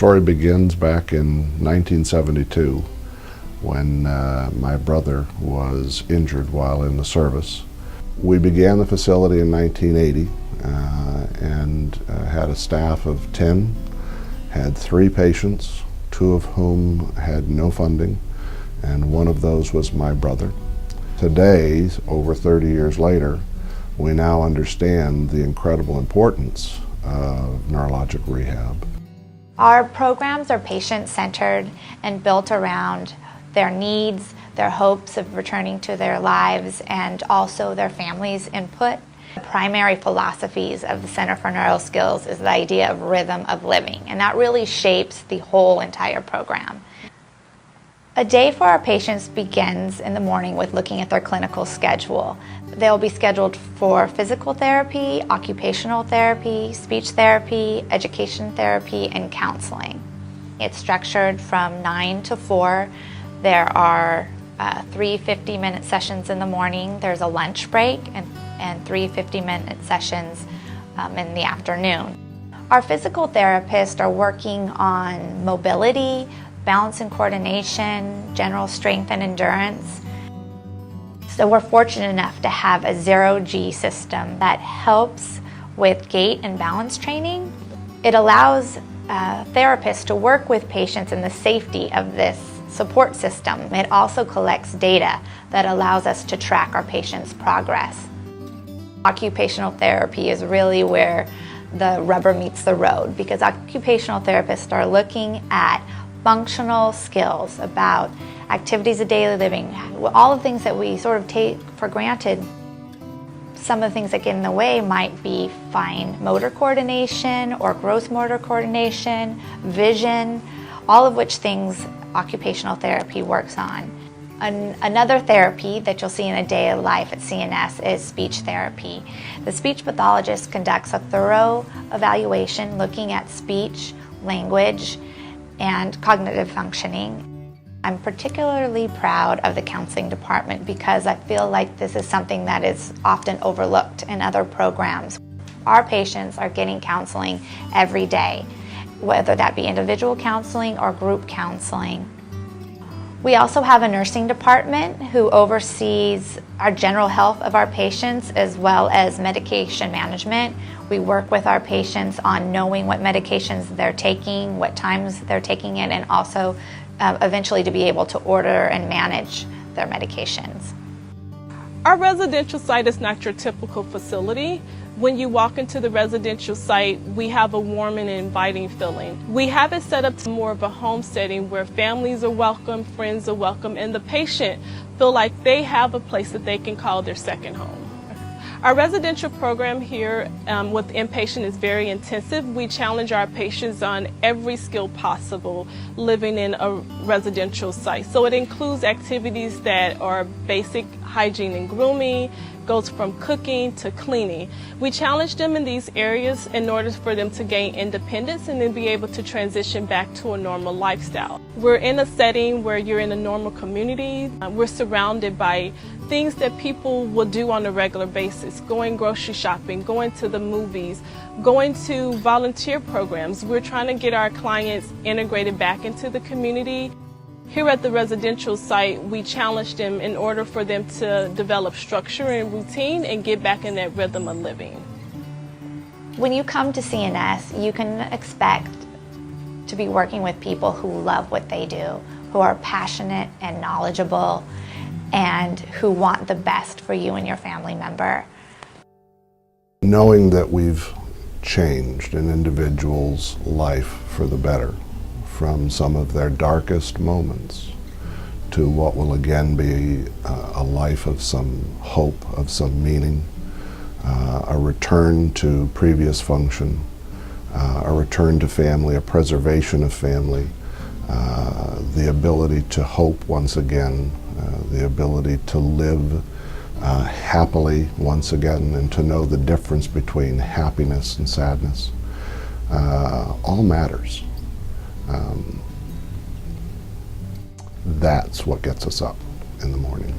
story begins back in 1972 when my brother was injured while in the service. We began the facility in 1980 and had a staff of 10, had 3 patients, 2 of whom had no funding, and one of those was my brother. Today, over 30 years later, we now understand the incredible importance of neurologic rehab. Our programs are patient-centered and built around their needs, their hopes of returning to their lives, and also their family's input. The primary philosophies of the Center for Neuro Skills is the idea of rhythm of living, and that really shapes the whole entire program. A day for our patients begins in the morning with looking at their clinical schedule. They'll be scheduled for physical therapy, occupational therapy, speech therapy, education therapy, and counseling. It's structured from 9 to 4. There are 3 50-minute sessions in the morning. There's a lunch break and 3 50-minute sessions in the afternoon. Our physical therapists are working on mobility, balance and coordination, general strength and endurance. So we're fortunate enough to have a 0G system that helps with gait and balance training. It allows therapists to work with patients in the safety of this support system. It also collects data that allows us to track our patients' progress. Occupational therapy is really where the rubber meets the road, because occupational therapists are looking at functional skills about activities of daily living, all the things that we sort of take for granted. Some of the things that get in the way might be fine motor coordination or gross motor coordination, vision, all of which things occupational therapy works on. Another therapy that you'll see in a day of life at CNS is speech therapy. The speech pathologist conducts a thorough evaluation looking at speech, language, and cognitive functioning. I'm particularly proud of the counseling department because I feel like this is something that is often overlooked in other programs. Our patients are getting counseling every day, whether that be individual counseling or group counseling. We also have a nursing department who oversees our general health of our patients as well as medication management. We work with our patients on knowing what medications they're taking, what times they're taking it, and also eventually to be able to order and manage their medications. Our residential site is not your typical facility. When you walk into the residential site, we have a warm and inviting feeling. We have it set up to more of a home setting where families are welcome, friends are welcome, and the patient feel like they have a place that they can call their second home. Our residential program here with inpatient is very intensive. We challenge our patients on every skill possible living in a residential site. So it includes activities that are basic hygiene and grooming, goes from cooking to cleaning. We challenge them in these areas in order for them to gain independence and then be able to transition back to a normal lifestyle. We're in a setting where you're in a normal community. We're surrounded by things that people will do on a regular basis, going grocery shopping, going to the movies, going to volunteer programs. We're trying to get our clients integrated back into the community. Here at the residential site, we challenge them in order for them to develop structure and routine and get back in that rhythm of living. When you come to CNS, you can expect to be working with people who love what they do, who are passionate and knowledgeable, and who want the best for you and your family member. Knowing that we've changed an individual's life for the better, from some of their darkest moments to what will again be a life of some hope, of some meaning, a return to previous function, a return to family, a preservation of family, the ability to hope once again, the ability to live happily once again, and to know the difference between happiness and sadness, all matters. That's what gets us up in the morning.